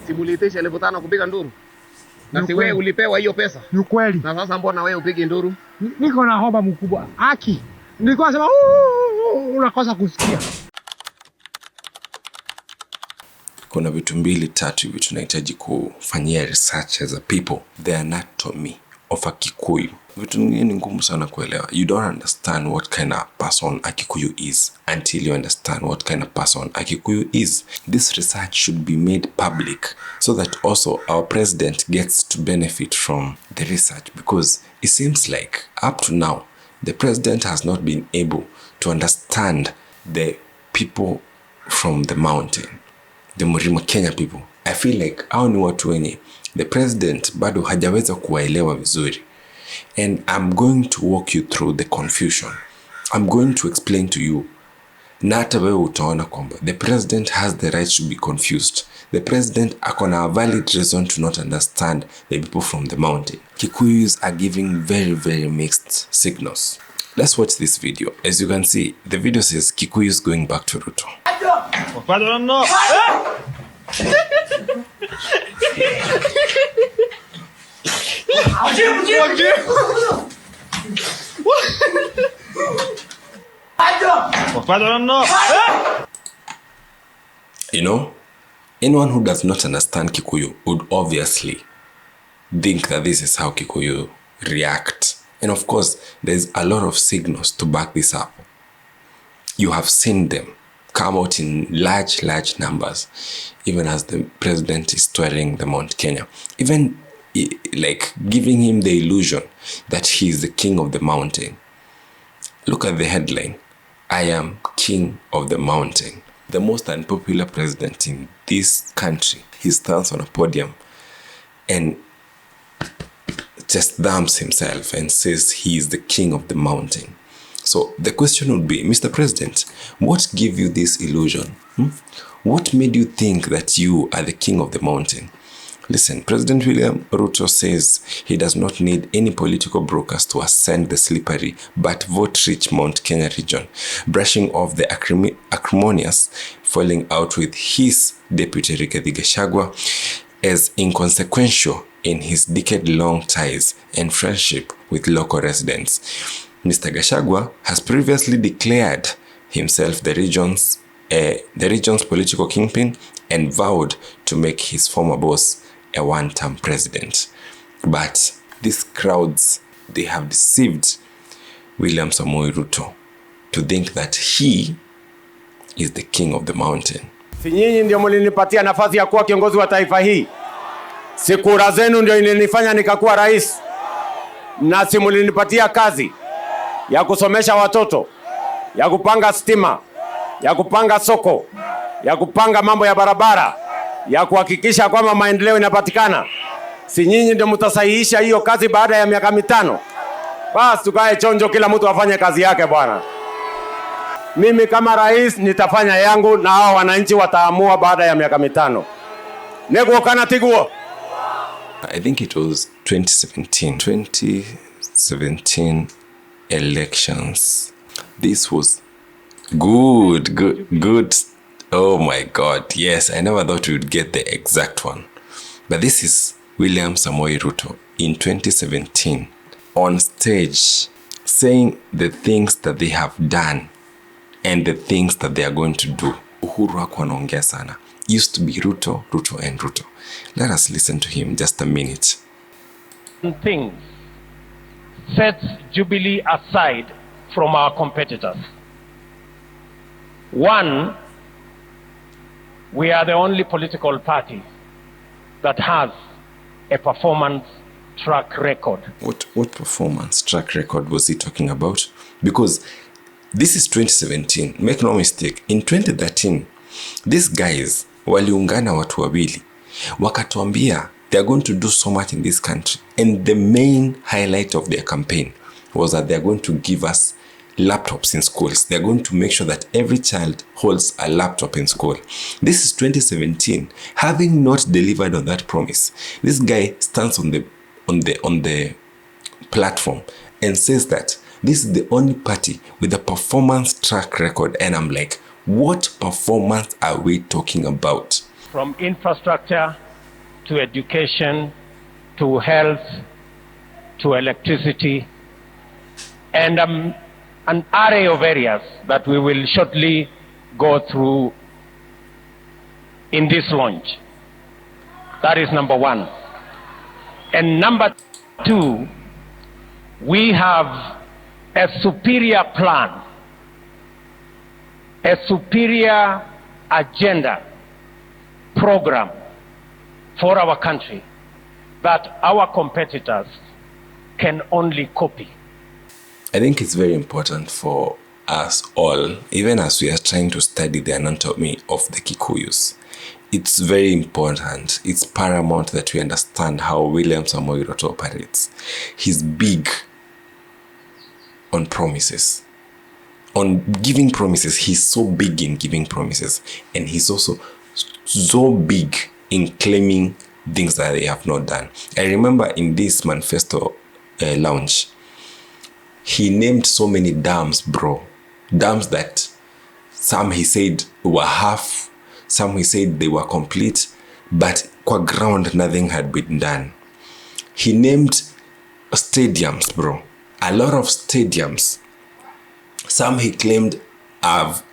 Simulitisha 5,000 kupiga nduru. Na si wewe ulipewa hiyo pesa? Ni kweli. Na sasa mbona wewe upige nduru? Niko na hoba mkubwa. Haki. Nilikuwa nasema unakosa kusikia. Kuna vitu mbili tatu hivi tunahitaji kufanyia research as a people. The anatomy of a Kikuyu. Vitu vingine ni ngumu sana kuelewa. You don't understand what kind of person a Kikuyu is until you understand what kind of person a Kikuyu is. This research should be made public so that also our president gets to benefit from the research, because it seems like up to now the president has not been able to understand the people from the mountain, the Mlima Kenya people. I feel like hao ni watu wenye the president bado hajaweza kuwaelewa vizuri. And I'm going to walk you through the confusion. I'm going to explain to you. Na hata wewe utaona kwamba the president has the right to be confused. The president akona a valid reason to not understand the people from the mountain. Kikuyus are giving very, very mixed signals. Let's watch this video. As you can see, the video says Kikuyus going back to Ruto. You know, anyone who does not understand Kikuyu would obviously think that this is how Kikuyu react. And of course, there's a lot of signals to back this up. You have seen them come out in large numbers, even as the president is touring the Mount Kenya. Even like giving him the illusion that he is the king of the mountain. Look at the headline. I am king of the mountain. The most unpopular president in this country. He stands on a podium and just dumps himself and says he is the king of the mountain. So the question would be, Mr. President, what gave you this illusion? What made you think that you are the king of the mountain? Listen, President William Ruto says he does not need any political brokers to ascend the slippery but vote-rich Mount Kenya region, brushing off the acrimonious falling out with his deputy Rigathi Gachagua as inconsequential in his decade-long ties and friendship with local residents. Mr. Gachagua has previously declared himself the region's political kingpin and vowed to make his former boss a one-term president. But these crowds, they have deceived William Samoei Ruto to think that he is the king of the mountain. Si nyinyi ndio mlinipatia nafasi ya kuwa kiongozi wa taifa hii. Si kura zenu ndio ilinifanya nikakuwa rais. Na si mlinipatia kazi ya kusomesha watoto, ya kupanga stima, ya kupanga soko, ya kupanga mambo ya barabara, ya kuhakikisha kwamba maendeleo inapatikana. Si nyinyi ndio mtasahihisha hiyo kazi baada ya miaka 5? Basi tukae chonjo, kila mtu afanye kazi yake bwana. Mimi kama rais nitafanya yangu na hao wananchi wataamua baada ya miaka 5. Nego kana tiguo. I think it was 2017 elections. This was good. Oh my God, yes, I never thought we would get the exact one. But this is William Samoei Ruto in 2017 on stage saying the things that they have done and the things that they are going to do. Uhuru hakuwa anaongea sana. Used to be Ruto and Ruto. Let us listen to him just a minute. Things sets Jubilee aside from our competitors. One, we are the only political party that has a performance track record. What performance track record was he talking about? Because this is 2017. Make no mistake. In 2013, these guys waliungana watu wawili wakatuambia they are going to do so much in this country, and the main highlight of their campaign was that they are going to give us laptops in schools. They are going to make sure that every child holds a laptop in school. This is 2017. Having not delivered on that promise, this guy stands on the platform and says that this is the only party with a performance track record. And I'm like, what performance are we talking about? From infrastructure to education, to health, to electricity, and an array of areas that we will shortly go through in this launch. That is number one. And number two, we have a superior plan, a superior agenda, program for our country that our competitors can only copy. I think it's very important for us all, even as we are trying to study the anatomy of the Kikuyus, it's very important, it's paramount that we understand how William Samoei Ruto operates. He's big on promises, on giving promises. He's so big in giving promises, and he's also so big in claiming things that they have not done. I remember in this manifesto launch, he named so many dams, bro. Dams that some he said were half, some he said they were complete, but kwa ground nothing had been done. He named stadiums, bro. A lot of stadiums. Some he claimed have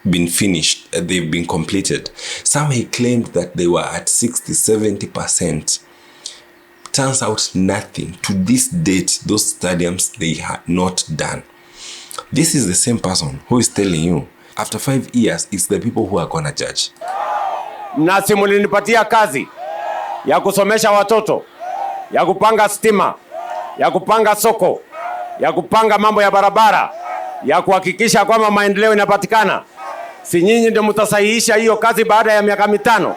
been finished, they've been completed. Some he claimed that they were at 60-70%. Turns out nothing. To this date, those stadiums, they had not done. This is the same person who is telling you, after 5 years, it's the people who are gonna judge. Na si mulinipatia kazi ya kusomesha watoto, ya kupanga stima, ya kupanga soko, ya kupanga mambo ya barabara, ya kuhakikisha kwamba maendeleo inapatikana. Si nyinyi ndio mtasahihisha hiyo kazi baada ya miaka 5?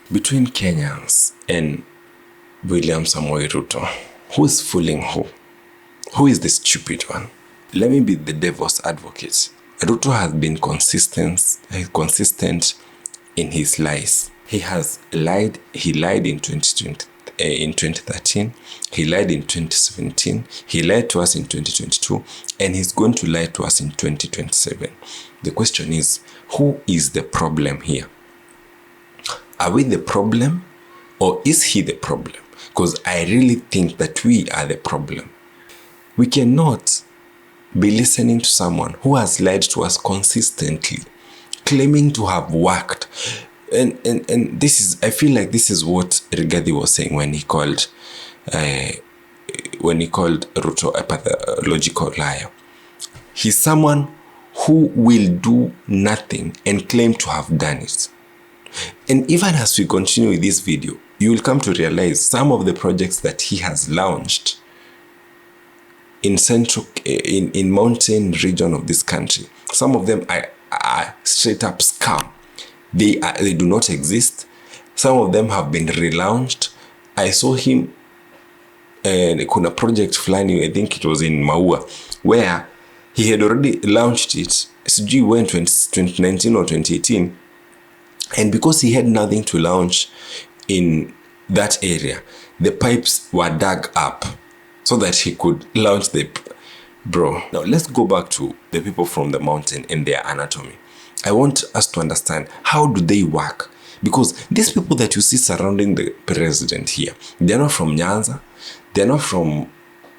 Between Kenyans and William Samoei Ruto, who is fooling who? Who is the stupid one? Let me be the devil's advocate. Ruto has been consistent in his lies. He has lied. He lied in 2013. He lied in 2017. He lied to us in 2022. And he's going to lie to us in 2027. The question is, who is the problem here? Are we the problem? Or is he the problem? Because I really think that we are the problem. We cannot be listening to someone who has lied to us consistently, claiming to have worked. And this is, I feel like this is what Rigathi was saying when he called Ruto a pathological liar. He's someone who will do nothing and claim to have done it. And even as we continue with this video, you will come to realize some of the projects that he has launched in mountain region of this country, some of them are straight up scam. They do not exist. Some of them have been relaunched. I saw him kuna project fulani, I think it was in Maua, where he had already launched it. Sijui went 2019 or 2018, and because he had nothing to launch in that area, the pipes were dug up so that he could launch the bro. Now let's go back to the people from the mountain and their anatomy. I want us to understand, how do they work? Because these people that you see surrounding the president here, they're not from Nyanza, they're not from,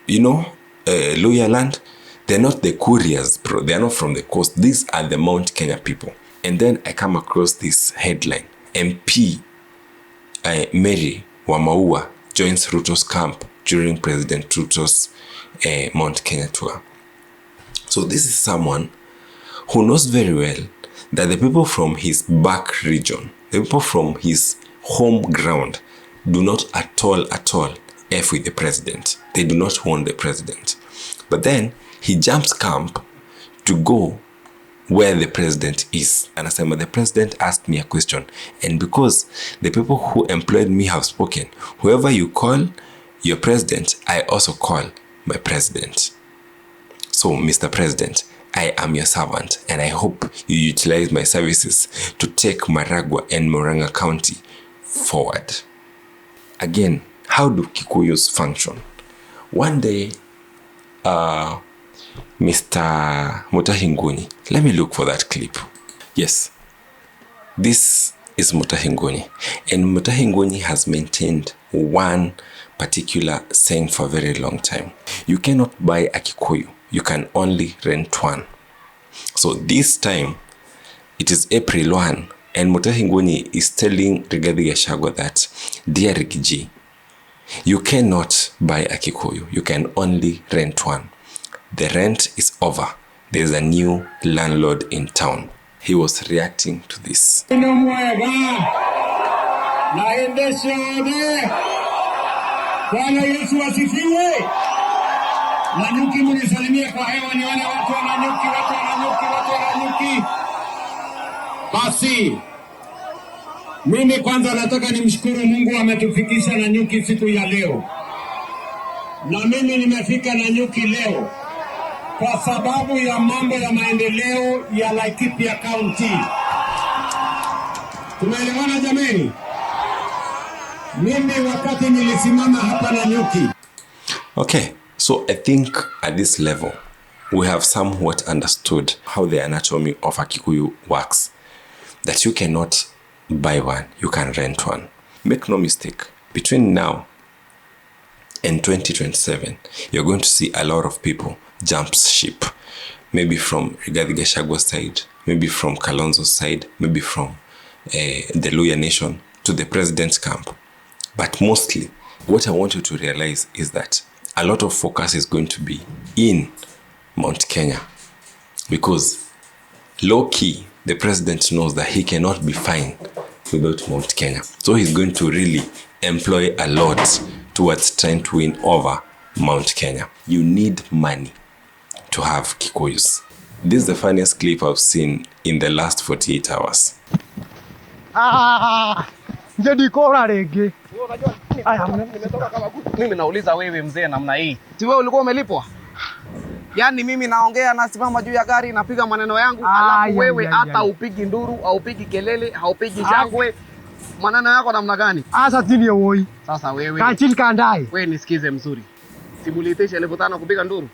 Luyaland, they're not the couriers, bro. They're not from the coast. These are the Mount Kenya people. And then I come across this headline: MP Mary Wamaua joins Ruto's camp during President Ruto's Mount Kenya tour. So this is someone who knows very well that the people from his back region, the people from his home ground, do not at all F with the president. They do not want the president. But then he jumps camp to go where the president is. And as the president asked me a question, and because the people who employed me have spoken, whoever you call your president, I also call my president. So, Mr. President, I am your servant, and I hope you utilize my services to take Maragua and Murang'a County forward. Again, how do Kikuyus function? One day, Mr. Mutahi Nguni, let me look for that clip. Yes, this is Mutahi Ngonyi. And Mutahi Ngonyi has maintained one particular saying for a very long time. You cannot buy a Kikuyu. You can only rent one. So this time, it is April 1, and Mutahi Ngonyi is telling Rigathi Gachagua that, dear Rigiji, you cannot buy a Kikuyu. You can only rent one. The rent is over. There's a new landlord in town. He was reacting to this. Bwana Yesu asifiwe. Nanyuki mnisalimie kwa hewa nione watu wananyuki, watu wananyuki, watu wananyuki. Basi mimi kwanza nataka nimshukuru Mungu ametufikisha Nanyuki siku ya leo. Na mimi nimefika Nanyuki leo kwa sababu ya mambo ya maendeleo ya Laikipia County. Tumeelewana jameni? Mimi wakati nilisimama hapa Nanyuki. Okay, so I think at this level, we have somewhat understood how the anatomy of a Kikuyu works. That you cannot buy one, you can rent one. Make no mistake, between now and 2027, you're going to see a lot of people jump ship. Maybe from Rigathi Gachagua's side, maybe from Kalonzo's side, maybe from the Luya Nation to the president's camp. But mostly, what I want you to realize is that a lot of focus is going to be in Mount Kenya. Because low-key, the president knows that he cannot be fine without Mount Kenya. So he's going to really employ a lot towards trying to win over Mount Kenya. You need money to have Kikuyus. This is the funniest clip I've seen in the last 48 hours. Mimi nauliza wewe mzee namna hii. Si wewe ulikuwa umelipwa? Yaani mimi naongea nasimama juu ya gari napiga maneno yangu, alafu wewe hata upigi nduru, au upigi kelele, haupigi shangwe. Maneno yako namna gani? Asa tini woi. Sasa wewe. Kachili kandai. Wewe nisikize mzuri. Simulitisha 1500 kupiga nduru.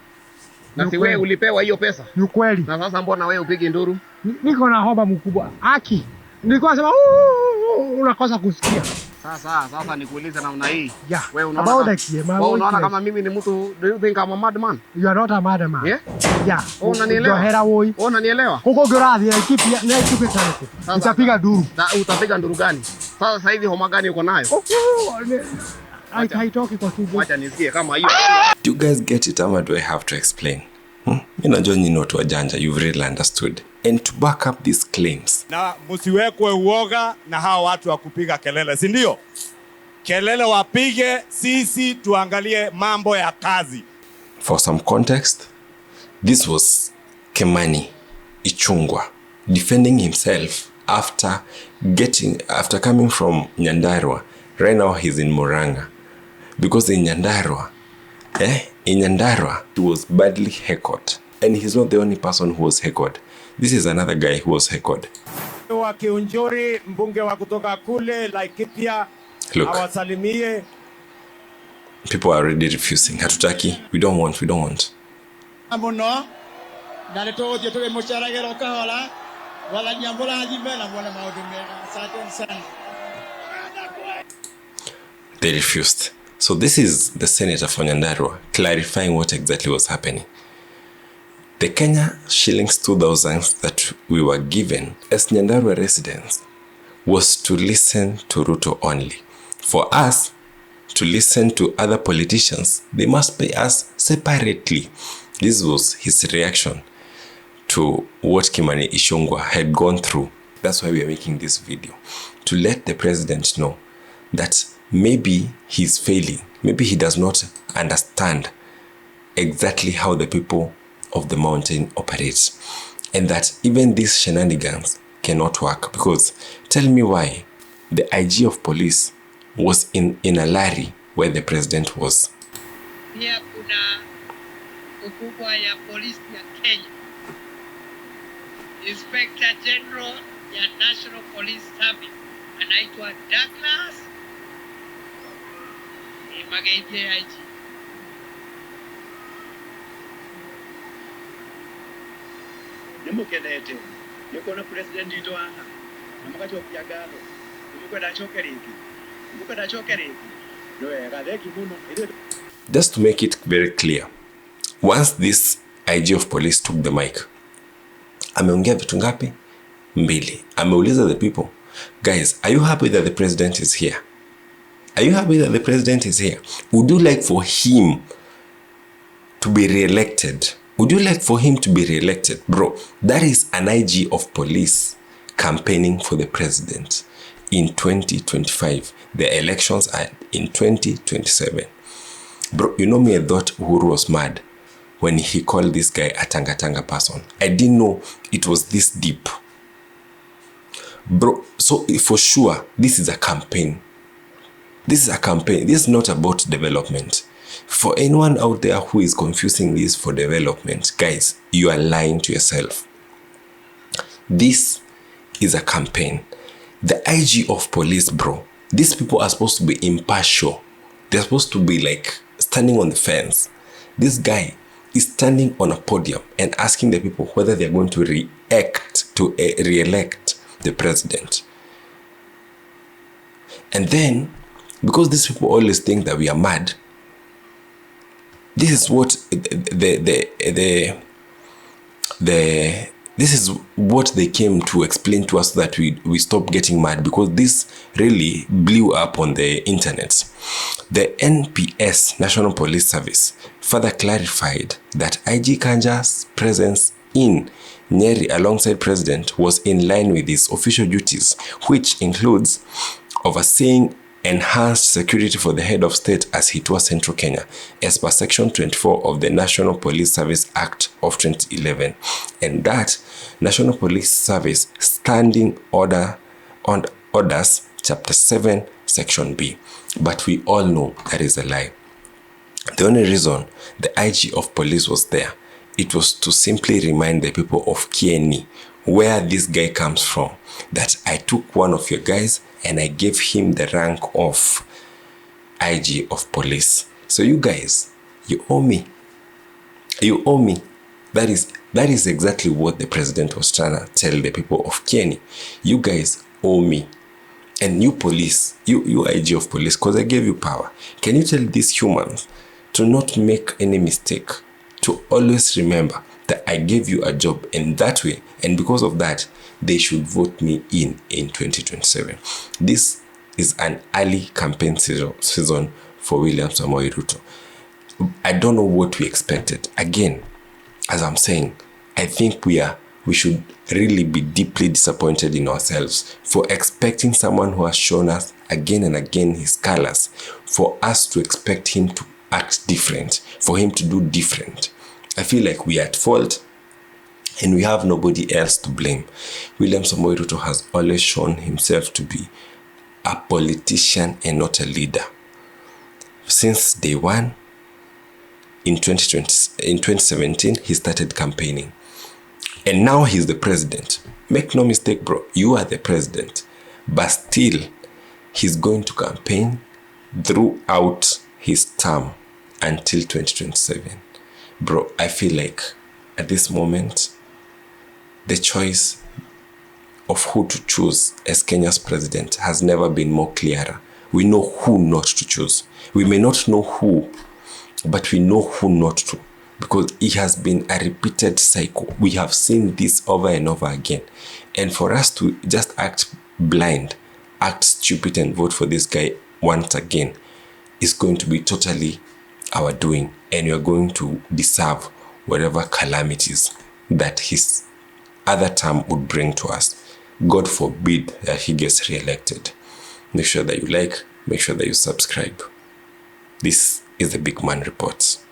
Na si wewe ulipewa hiyo pesa? Ni kweli. Na sasa mbona wewe upigi nduru? Niko na hoba mkubwa. Aki. Nilikuwa nasema unakosa kusikia. Sasa nikuuliza namna hii. Yeah. Wewe unaona kama mimi ni mtu, do you think I'm a madman? You are not a madman. Yeah? Yeah. Unanielewa? Hera woi. Unanielewa? Huko Gorathi na Laikipia sana. Utapiga nduru. Utapiga nduru gani? Sasa hivi homa gani uko nayo? Haitoki kwa tumbo. Acha nisikie kama hiyo. Do you guys get it, or do I have to explain? Mimi najua nyinyi watu wajanja, you've really understood. And to back up these claims. Na msiwekwe uoga na hawa watu wa kupiga kelele, si ndio? Kelele wapige, sisi tuangalie mambo ya kazi. For some context, this was Kimani Ichung'wah defending himself after coming from Nyandarua. Right now he's in Murang'a. Because in Nyandarua, he was badly heckled. And he's not the only person who was heckled. This is another guy who was heckled. Wa Kiunjuri, mbunge wa kutoka kule Laikipia, awasalimie. People are already refusing. Hatutaki. We don't want. Amuno, na leto je tobe musharagero kahola, wala nyambola hajimela mwana maudumela. Asante sana. They refused. So this is the senator from Nyandarua clarifying what exactly was happening. The Kenya shillings 2,000 that we were given as Nyandarua residents was to listen to Ruto only. For us to listen to other politicians, they must pay us separately. This was his reaction to what Kimani Ichung'wah had gone through. That's why we are making this video, to let the president know that maybe he's failing. Maybe he does not understand exactly how the people of the mountain operates. And that even these shenanigans cannot work. Because tell me why the IG of police was in a lorry where the president was. Pia kuna ukubwa ya polisi ya Kenya. Inspector General ya National Police Service anaitwa Douglas Magaite IG. Nimukenete. Yuko na president ito ana. amakacho byagalo umukwenda chokeriki umukwenda chokeriki ndio gadeki muno. Just to make it very clear, once this IG of police took the mic, ameongea vitu ngapi? 2. Ameuliza the people, guys, are you happy that the president is here? Are you happy that the president is here? Would you like for him to be re-elected? Would you like for him to be re-elected? Bro, that is an IG of police campaigning for the president in 2025. The elections are in 2027. Bro, you know me, I thought Uhuru was mad when he called this guy a tanga person. I didn't know it was this deep. Bro, so for sure, this is a campaign. This is a campaign. This is not about development. For anyone out there who is confusing this for development, guys, you are lying to yourself. This is a campaign. The IG of police, bro, these people are supposed to be impartial. They're supposed to be like standing on the fence. This guy is standing on a podium and asking the people whether they're going to re-elect the president. And then, because these people always think that we are mad, this is what this is what they came to explain to us, that we stop getting mad, because this really blew up on the internet. The NPS, National Police Service, further clarified that IG Kanja's presence in Nyeri alongside President was in line with his official duties, which includes overseeing enhanced security for the head of state as he tours central Kenya, as per Section 24 of the National Police Service Act of 2011. And that National Police Service Standing Orders, Chapter 7, Section B. But we all know that is a lie. The only reason the IG of police was there, it was to simply remind the people of Kieni, where this guy comes from, that I took one of your guys and I gave him the rank of IG of police. So you guys, you owe me. You owe me. That is exactly what the president was trying to tell the people of Kieni. You guys owe me. And you police, you IG of police, because I gave you power. Can you tell these humans to not make any mistake, to always remember that I gave you a job in that way, and because of that, they should vote me in 2027. This is an early campaign season for William Samoei Ruto. I don't know what we expected. Again, as I'm saying, I think we should really be deeply disappointed in ourselves for expecting someone who has shown us again and again his colors, for us to expect him to act different, for him to do different. I feel like we are at fault and we have nobody else to blame. William Samoei Ruto has always shown himself to be a politician and not a leader. Since day one, in 2017, he started campaigning. And now he's the president. Make no mistake, bro, you are the president. But still, he's going to campaign throughout his term until 2027. Bro, I feel like at this moment, the choice of who to choose as Kenya's president has never been more clearer. We know who not to choose. We may not know who, but we know who not to, because it has been a repeated cycle. We have seen this over and over again. And for us to just act blind, act stupid and vote for this guy once again is going to be totally our doing, and you're going to deserve whatever calamities that his other term would bring to us. God forbid that he gets re-elected. Make sure that you like, make sure that you subscribe. This is the Big Man Reports.